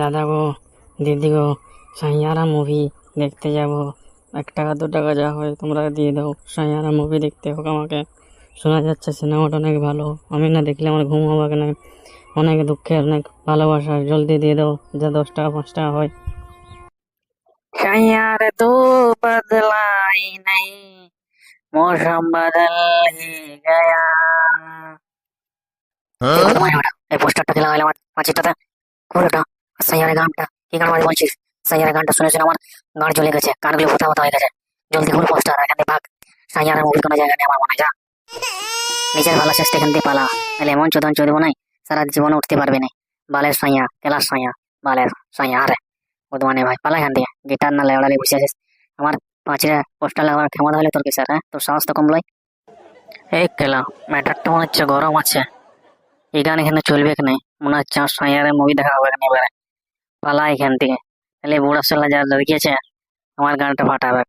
দাদা গো, দিদি গো, সাইয়ারা মুভি দেখতে যাব। 1 টাকা 2 টাকা যা হয় তোমরা দিয়ে দাও। সাইয়ারা মুভি দেখতে হোক আমাকে। শোনা যাচ্ছে সিনেমাটা অনেক ভালো। আমি না দেখলে আমার ঘুম হবে না। অনেক দুঃখের, অনেক ভালোবাসার। জলদি দিয়ে দাও, যা 10 টাকা 5 টাকা হয়। शय्यार तू बदलाई नहीं, मौसम बदल ही गया। এই বর্তমানে ওটা এই পোস্টারটা দিলাম আমার পাঁচিটাতে খুব একটা সাইয়ারের গানটা কি গান মানে বলছিস? সাইয়ারের গানটা শুনে শুনে আমার গান চলে গেছে, কানগুলো ফোটা ফোটা হয়ে গেছে। জলদি খুল পোস্টার, এখান থেকে ভাগ। সাইয়ারের মুভি কোনো জায়গা নেই আমার মনে হয়, যা নিজের ভালো চেষ্টা এখান থেকে পালা। তাহলে এমন চোদন চলবো নাই, সারা জীবনে উঠতে পারবে না। বালের সাইয়া, কেলার সাইয়া, বালের সাইয়া। আরে বর্তমানে ভাই পালা এখান থেকে, গিটার না লেওড়ালে বসে আছিস। আমার পাঁচিরে পোস্টার লাগাবার ক্ষমতা হলে তোর কি স্যার? হ্যাঁ, তোর সাহস তো কম লয়। এই কেলা, ম্যাটারটা মনে হচ্ছে গরম আছে। এই গান এখানে চলবে কি নাই, মনে হচ্ছে আমার সাইয়ারের মুভি দেখা হবে এখানে এবারে। পালা এখান থেকে, তাহলে বুড়া সাল্লা যা লড়কিয়েছে আমার গানটা ফাটাবে।